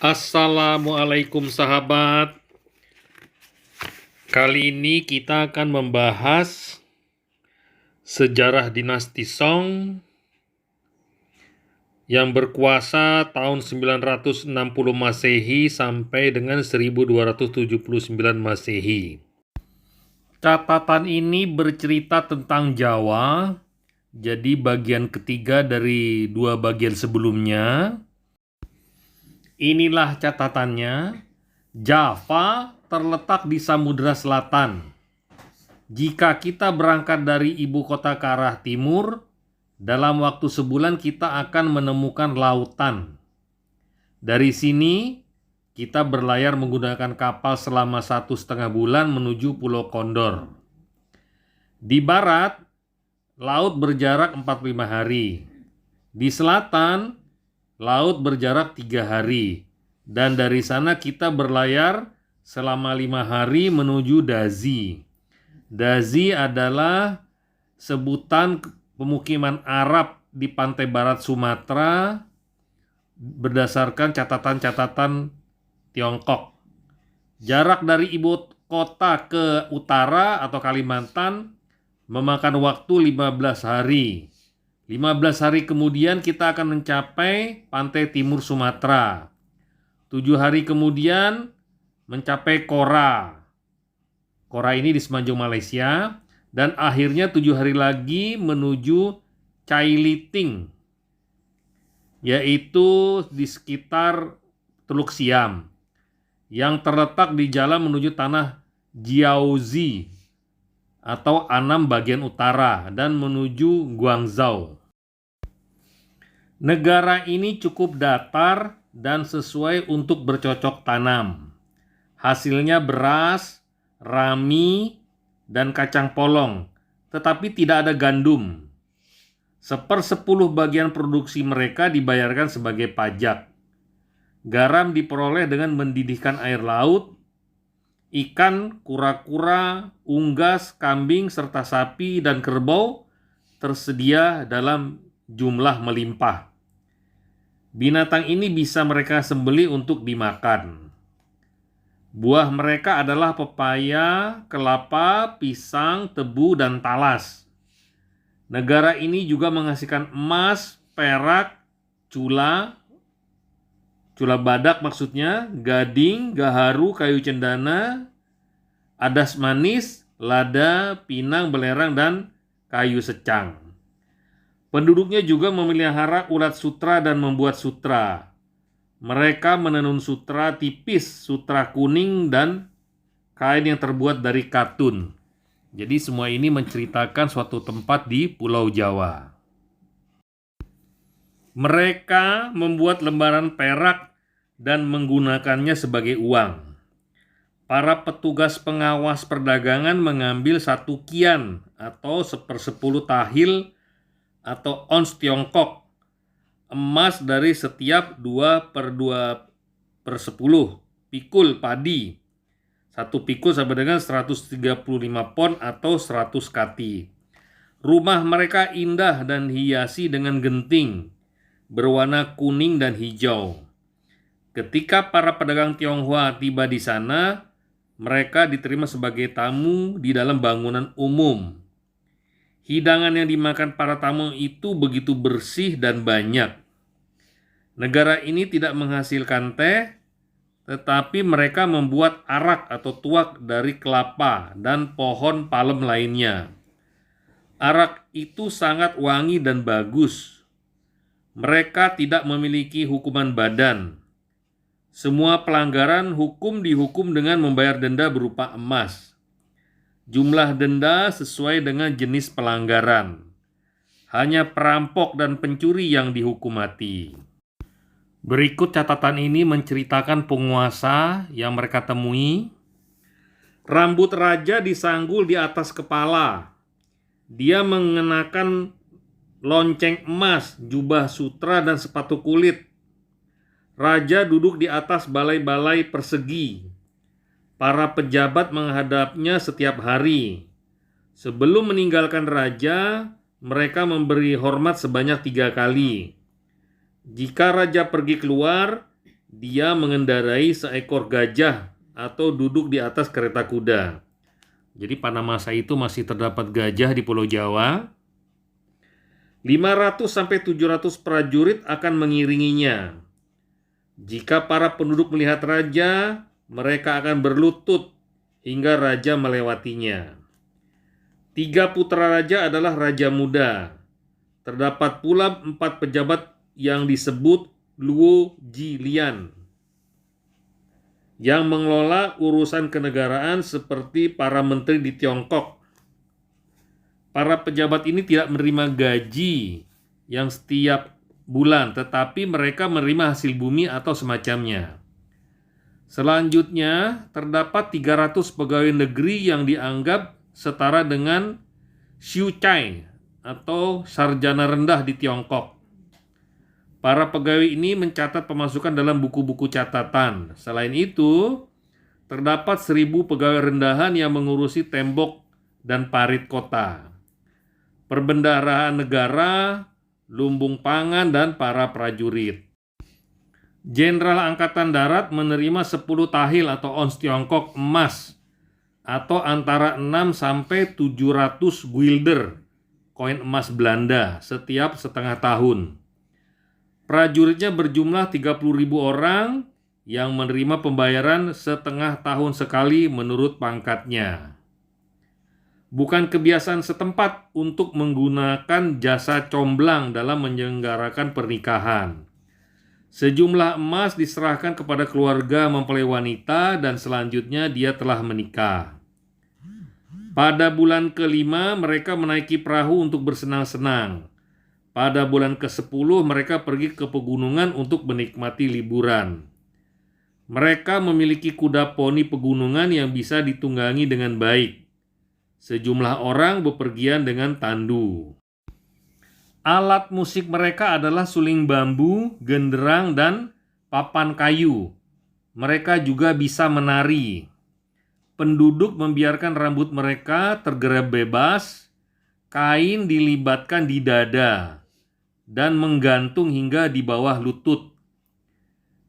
Assalamualaikum sahabat. Kali ini kita akan membahas sejarah dinasti Song yang berkuasa tahun 960 Masehi sampai dengan 1279 Masehi. Catatan ini bercerita tentang Jawa, jadi bagian ketiga dari dua bagian sebelumnya. Inilah catatannya. Java terletak di Samudra Selatan. Jika kita berangkat dari ibu kota ke arah timur, dalam waktu sebulan kita akan menemukan lautan. Dari sini, kita berlayar menggunakan kapal selama 1,5 bulan menuju Pulau Kondor. Di barat, laut berjarak 45 hari. Di selatan, laut berjarak 3 hari, dan dari sana kita berlayar selama 5 hari menuju Dazi. Dazi adalah sebutan pemukiman Arab di pantai barat Sumatera berdasarkan catatan-catatan Tiongkok. Jarak dari ibu kota ke utara atau Kalimantan memakan waktu 15 hari. 15 hari kemudian kita akan mencapai pantai timur Sumatera. 7 hari kemudian mencapai Kora. Kora ini di semenanjung Malaysia. Dan akhirnya 7 hari lagi menuju Cailiting, yaitu di sekitar Teluk Siam, yang terletak di jalan menuju tanah Jiaozi atau Annam bagian utara dan menuju Guangzhou. Negara ini cukup datar dan sesuai untuk bercocok tanam. Hasilnya beras, rami, dan kacang polong, tetapi tidak ada gandum. 1/10 bagian produksi mereka dibayarkan sebagai pajak. Garam diperoleh dengan mendidihkan air laut. Ikan, kura-kura, unggas, kambing, serta sapi dan kerbau tersedia dalam jumlah melimpah. Binatang ini bisa mereka sembelih untuk dimakan. Buah mereka adalah pepaya, kelapa, pisang, tebu, dan talas. Negara ini juga menghasilkan emas, perak, cula badak maksudnya, gading, gaharu, kayu cendana, adas manis, lada, pinang, belerang, dan kayu secang. Penduduknya juga memelihara ulat sutra dan membuat sutra. Mereka menenun sutra tipis, sutra kuning, dan kain yang terbuat dari katun. Jadi semua ini menceritakan suatu tempat di Pulau Jawa. Mereka membuat lembaran perak dan menggunakannya sebagai uang. Para petugas pengawas perdagangan mengambil 1 kian atau 1/10 tahil atau ons Tiongkok emas dari setiap 2/2/10 pikul padi. 1 pikul sama dengan 135 pon atau 100 kati. Rumah mereka indah dan hiasi dengan genting berwarna kuning dan hijau. Ketika para pedagang Tionghoa tiba di sana, mereka diterima sebagai tamu di dalam bangunan umum. Hidangan yang dimakan para tamu itu begitu bersih dan banyak. Negara ini tidak menghasilkan teh, tetapi mereka membuat arak atau tuak dari kelapa dan pohon palem lainnya. Arak itu sangat wangi dan bagus. Mereka tidak memiliki hukuman badan. Semua pelanggaran hukum dihukum dengan membayar denda berupa emas. Jumlah denda sesuai dengan jenis pelanggaran. Hanya perampok dan pencuri yang dihukum mati. Berikut catatan ini menceritakan penguasa yang mereka temui. Rambut raja disanggul di atas kepala. Dia mengenakan lonceng emas, jubah sutra, dan sepatu kulit. Raja duduk di atas balai-balai persegi. Para pejabat menghadapnya setiap hari. Sebelum meninggalkan raja, mereka memberi hormat sebanyak 3 kali. Jika raja pergi keluar, Dia mengendarai seekor gajah atau duduk di atas kereta kuda. Jadi pada masa itu masih terdapat gajah di Pulau Jawa. 500 sampai 700 prajurit akan mengiringinya. Jika para penduduk melihat raja, mereka akan berlutut hingga raja melewatinya. 3 putra raja adalah raja muda. Terdapat pula 4 pejabat yang disebut Luo Jilian yang mengelola urusan kenegaraan seperti para menteri di Tiongkok. Para pejabat ini tidak menerima gaji yang setiap bulan, tetapi mereka menerima hasil bumi atau semacamnya. Selanjutnya, terdapat 300 pegawai negeri yang dianggap setara dengan Xiucai atau sarjana rendah di Tiongkok. Para pegawai ini mencatat pemasukan dalam buku-buku catatan. Selain itu, terdapat 1.000 pegawai rendahan yang mengurusi tembok dan parit kota, perbendaharaan negara, lumbung pangan, dan para prajurit. Jenderal Angkatan Darat menerima 10 tahil atau ons Tiongkok emas atau antara 6 sampai 700 guilder, koin emas Belanda, setiap setengah tahun. Prajuritnya berjumlah 30.000 orang yang menerima pembayaran setengah tahun sekali menurut pangkatnya. Bukan kebiasaan setempat untuk menggunakan jasa comblang dalam menyelenggarakan pernikahan. Sejumlah emas diserahkan kepada keluarga mempelai wanita dan selanjutnya dia telah menikah. Pada bulan ke-5 mereka menaiki perahu untuk bersenang-senang. Pada bulan ke-10 mereka pergi ke pegunungan untuk menikmati liburan. Mereka memiliki kuda poni pegunungan yang bisa ditunggangi dengan baik. Sejumlah orang bepergian dengan tandu. Alat musik mereka adalah suling bambu, genderang, dan papan kayu. Mereka juga bisa menari. Penduduk membiarkan rambut mereka tergerai bebas, kain dilibatkan di dada, dan menggantung hingga di bawah lutut.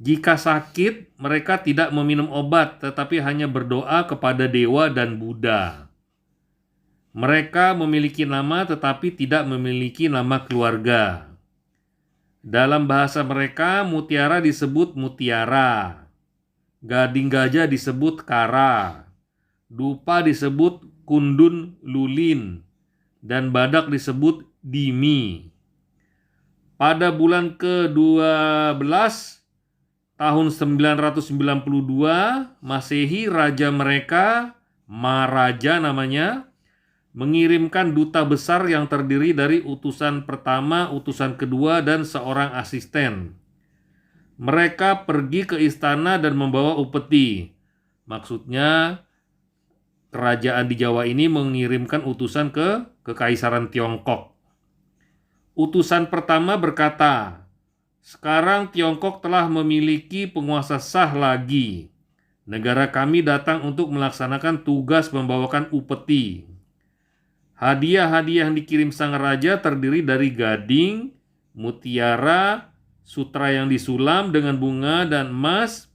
Jika sakit, mereka tidak meminum obat, tetapi hanya berdoa kepada dewa dan Buddha. Mereka memiliki nama tetapi tidak memiliki nama keluarga. Dalam bahasa mereka, mutiara disebut mutiara, gading gajah disebut kara, dupa disebut kundun lulin, dan badak disebut dimi. Pada bulan ke-12 tahun 992 Masehi, raja mereka, Maharaja namanya, mengirimkan duta besar yang terdiri dari utusan pertama, utusan kedua, dan seorang asisten. Mereka pergi ke istana dan membawa upeti. Maksudnya, kerajaan di Jawa ini mengirimkan utusan ke Kekaisaran Tiongkok. Utusan pertama berkata, "Sekarang Tiongkok telah memiliki penguasa sah lagi. Negara kami datang untuk melaksanakan tugas membawakan upeti. Hadiah-hadiah yang dikirim sang raja terdiri dari gading, mutiara, sutra yang disulam dengan bunga dan emas,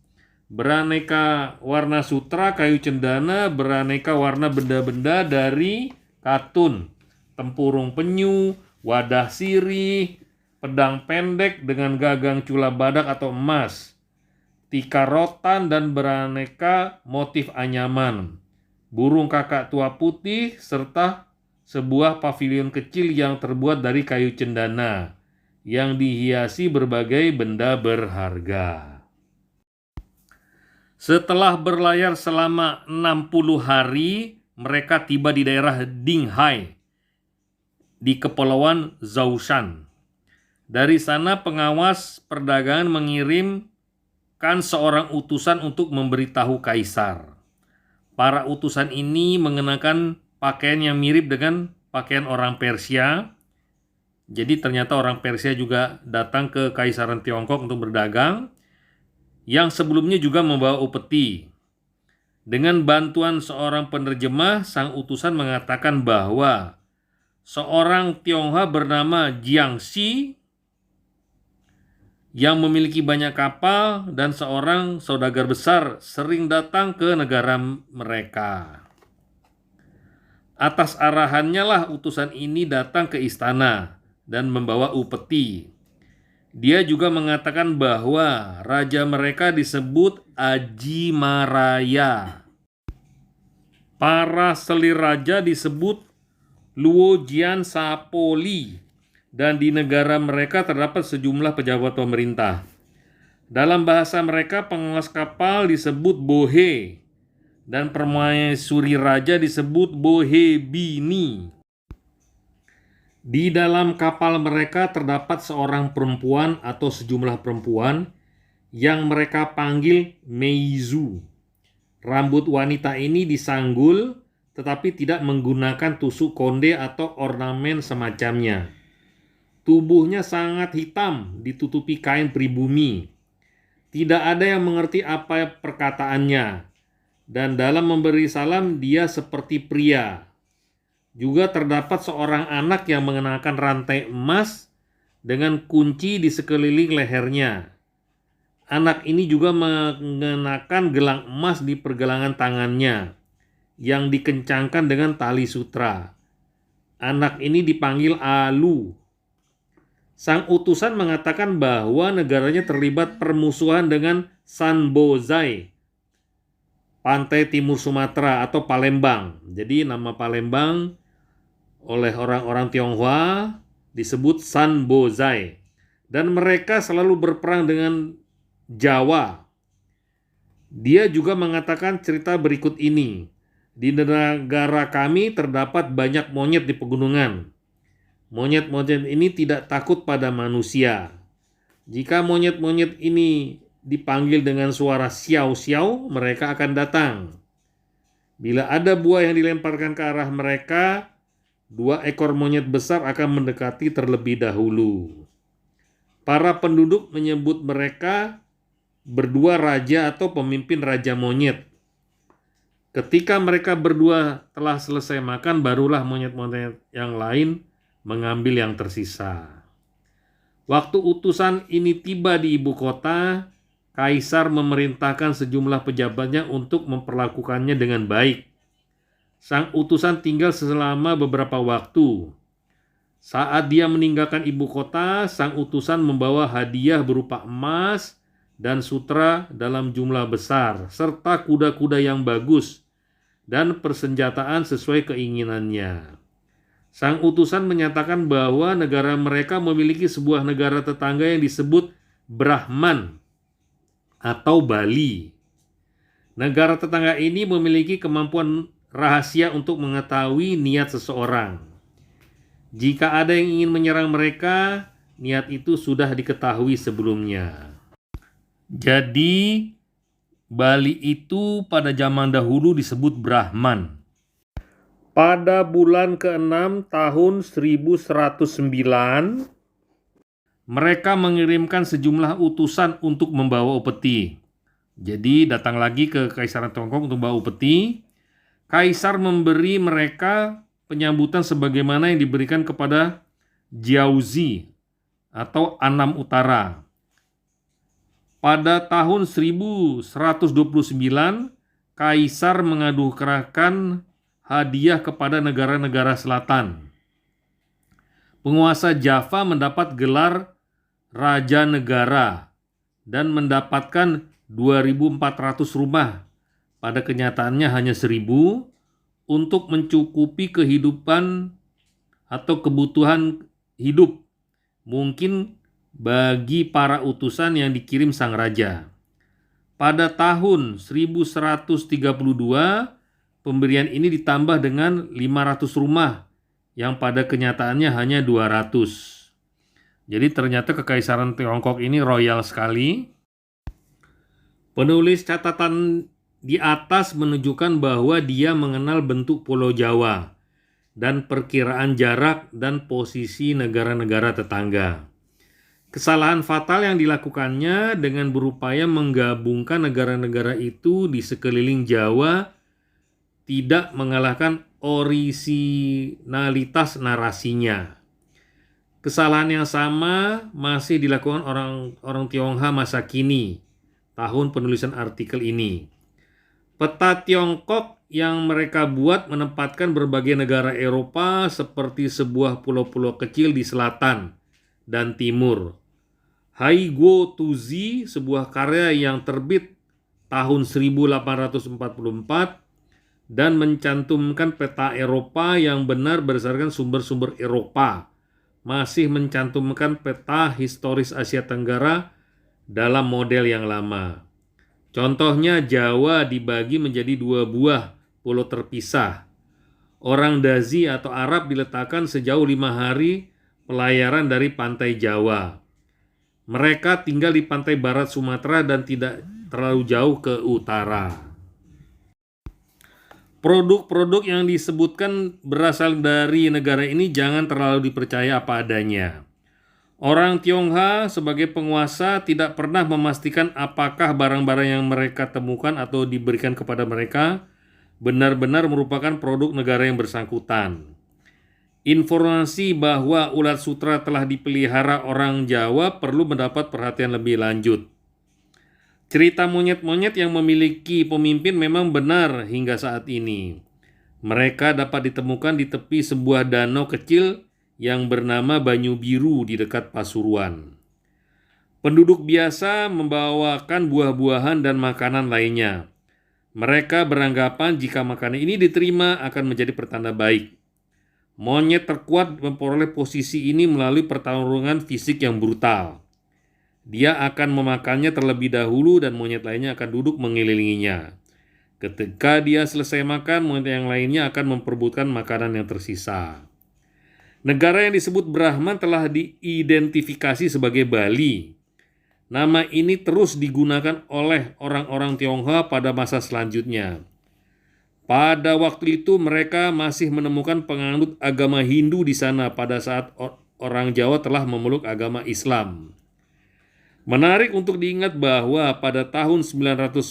beraneka warna sutra, kayu cendana, beraneka warna benda-benda dari katun, tempurung penyu, wadah sirih, pedang pendek dengan gagang cula badak atau emas, tikar rotan, dan beraneka motif anyaman, burung kakak tua putih, serta sebuah pavilion kecil yang terbuat dari kayu cendana yang dihiasi berbagai benda berharga." Setelah berlayar selama 60 hari, mereka tiba di daerah Dinghai di Kepulauan Zhoushan. Dari sana pengawas perdagangan mengirimkan seorang utusan untuk memberitahu kaisar. Para utusan ini mengenakan pakaian yang mirip dengan pakaian orang Persia. Jadi ternyata orang Persia juga datang ke Kaisaran Tiongkok untuk berdagang, yang sebelumnya juga membawa upeti. Dengan bantuan seorang penerjemah, sang utusan mengatakan bahwa seorang Tionghoa bernama Jiangxi yang memiliki banyak kapal dan seorang saudagar besar sering datang ke negara mereka. Atas arahannya lah utusan ini datang ke istana dan membawa upeti. Dia juga mengatakan bahwa raja mereka disebut Ajimaraya. Para selir raja disebut Luojian Sapoli, dan di negara mereka terdapat sejumlah pejabat pemerintah. Dalam bahasa mereka, pengawas kapal disebut Bohe, dan permaisuri raja disebut Bohebini. Di dalam kapal mereka terdapat seorang perempuan atau sejumlah perempuan yang mereka panggil Meizu. Rambut wanita ini disanggul tetapi tidak menggunakan tusuk konde atau ornamen semacamnya. Tubuhnya sangat hitam ditutupi kain pribumi. Tidak ada yang mengerti apa perkataannya, dan dalam memberi salam dia seperti pria. Juga terdapat seorang anak yang mengenakan rantai emas dengan kunci di sekeliling lehernya. Anak ini juga mengenakan gelang emas di pergelangan tangannya yang dikencangkan dengan tali sutra. Anak ini dipanggil Alu. Sang utusan mengatakan bahwa negaranya terlibat permusuhan dengan Sanbozai, pantai timur Sumatera atau Palembang. Jadi nama Palembang oleh orang-orang Tionghoa disebut Sanbozai, dan mereka selalu berperang dengan Jawa. Dia juga mengatakan cerita berikut ini. Di negara kami terdapat banyak monyet di pegunungan. Monyet-monyet ini tidak takut pada manusia. Jika monyet-monyet ini dipanggil dengan suara siau-siau, mereka akan datang. Bila ada buah yang dilemparkan ke arah mereka, 2 ekor monyet besar akan mendekati terlebih dahulu. Para penduduk menyebut mereka berdua raja atau pemimpin raja monyet. Ketika mereka berdua telah selesai makan, barulah monyet-monyet yang lain mengambil yang tersisa. Waktu utusan ini tiba di ibu kota, Kaisar memerintahkan sejumlah pejabatnya untuk memperlakukannya dengan baik. Sang utusan tinggal selama beberapa waktu. Saat dia meninggalkan ibu kota, sang utusan membawa hadiah berupa emas dan sutra dalam jumlah besar, serta kuda-kuda yang bagus dan persenjataan sesuai keinginannya. Sang utusan menyatakan bahwa negara mereka memiliki sebuah negara tetangga yang disebut Brahman atau Bali. Negara tetangga ini memiliki kemampuan rahasia untuk mengetahui niat seseorang. Jika ada yang ingin menyerang mereka, niat itu sudah diketahui sebelumnya. Jadi, Bali itu pada zaman dahulu disebut Brahman. Pada bulan ke-6 tahun 1109, mereka mengirimkan sejumlah utusan untuk membawa upeti. Jadi datang lagi ke Kaisaran Tiongkok untuk membawa upeti. Kaisar memberi mereka penyambutan sebagaimana yang diberikan kepada Jiaozi atau Annam Utara. Pada tahun 1129, Kaisar mengaduhkan hadiah kepada negara-negara selatan. Penguasa Java mendapat gelar Raja Negara dan mendapatkan 2.400 rumah. Pada kenyataannya hanya 1.000 untuk mencukupi kehidupan atau kebutuhan hidup mungkin bagi para utusan yang dikirim sang raja. Pada tahun 1132, pemberian ini ditambah dengan 500 rumah yang pada kenyataannya hanya 200. Jadi ternyata Kekaisaran Tiongkok ini royal sekali. Penulis catatan di atas menunjukkan bahwa dia mengenal bentuk Pulau Jawa dan perkiraan jarak dan posisi negara-negara tetangga. Kesalahan fatal yang dilakukannya dengan berupaya menggabungkan negara-negara itu di sekeliling Jawa tidak mengalahkan orisinalitas narasinya. Kesalahan yang sama masih dilakukan orang Tionghoa masa kini, tahun penulisan artikel ini. Peta Tiongkok yang mereka buat menempatkan berbagai negara Eropa seperti sebuah pulau-pulau kecil di selatan dan timur. Haiguo Tuzi, sebuah karya yang terbit tahun 1844 dan mencantumkan peta Eropa yang benar berdasarkan sumber-sumber Eropa, masih mencantumkan peta historis Asia Tenggara dalam model yang lama. Contohnya Jawa dibagi menjadi 2 buah pulau terpisah. Orang Dazi atau Arab diletakkan sejauh 5 hari pelayaran dari pantai Jawa. Mereka tinggal di pantai barat Sumatera dan tidak terlalu jauh ke utara. Produk-produk yang disebutkan berasal dari negara ini jangan terlalu dipercaya apa adanya. Orang Tionghoa sebagai penguasa tidak pernah memastikan apakah barang-barang yang mereka temukan atau diberikan kepada mereka benar-benar merupakan produk negara yang bersangkutan. Informasi bahwa ulat sutra telah dipelihara orang Jawa perlu mendapat perhatian lebih lanjut. Cerita monyet-monyet yang memiliki pemimpin memang benar hingga saat ini. Mereka dapat ditemukan di tepi sebuah danau kecil yang bernama Banyu Biru di dekat Pasuruan. Penduduk biasa membawakan buah-buahan dan makanan lainnya. Mereka beranggapan jika makanan ini diterima akan menjadi pertanda baik. Monyet terkuat memperoleh posisi ini melalui pertarungan fisik yang brutal. Dia akan memakannya terlebih dahulu dan monyet lainnya akan duduk mengelilinginya. Ketika dia selesai makan, monyet yang lainnya akan memperebutkan makanan yang tersisa. Negara yang disebut Brahman telah diidentifikasi sebagai Bali. Nama ini terus digunakan oleh orang-orang Tionghoa pada masa selanjutnya. Pada waktu itu mereka masih menemukan penganut agama Hindu di sana pada saat orang Jawa telah memeluk agama Islam. Menarik untuk diingat bahwa pada tahun 992,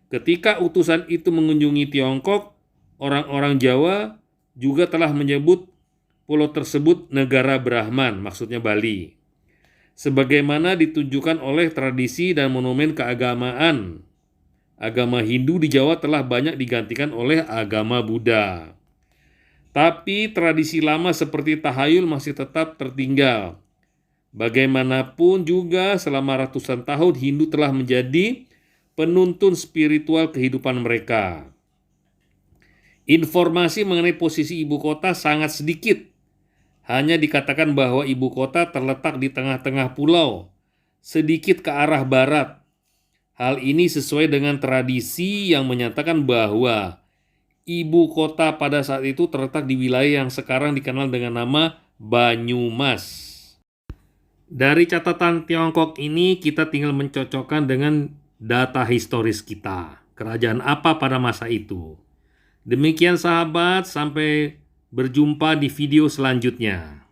ketika utusan itu mengunjungi Tiongkok, orang-orang Jawa juga telah menyebut pulau tersebut negara Brahman, maksudnya Bali. Sebagaimana ditunjukkan oleh tradisi dan monumen keagamaan, agama Hindu di Jawa telah banyak digantikan oleh agama Buddha. Tapi tradisi lama seperti tahayul masih tetap tertinggal. Bagaimanapun juga selama ratusan tahun Hindu telah menjadi penuntun spiritual kehidupan mereka. Informasi mengenai posisi ibu kota sangat sedikit. Hanya dikatakan bahwa ibu kota terletak di tengah-tengah pulau, sedikit ke arah barat. Hal ini sesuai dengan tradisi yang menyatakan bahwa ibu kota pada saat itu terletak di wilayah yang sekarang dikenal dengan nama Banyumas. Dari catatan Tiongkok ini kita tinggal mencocokkan dengan data historis kita. Kerajaan apa pada masa itu? Demikian sahabat, sampai berjumpa di video selanjutnya.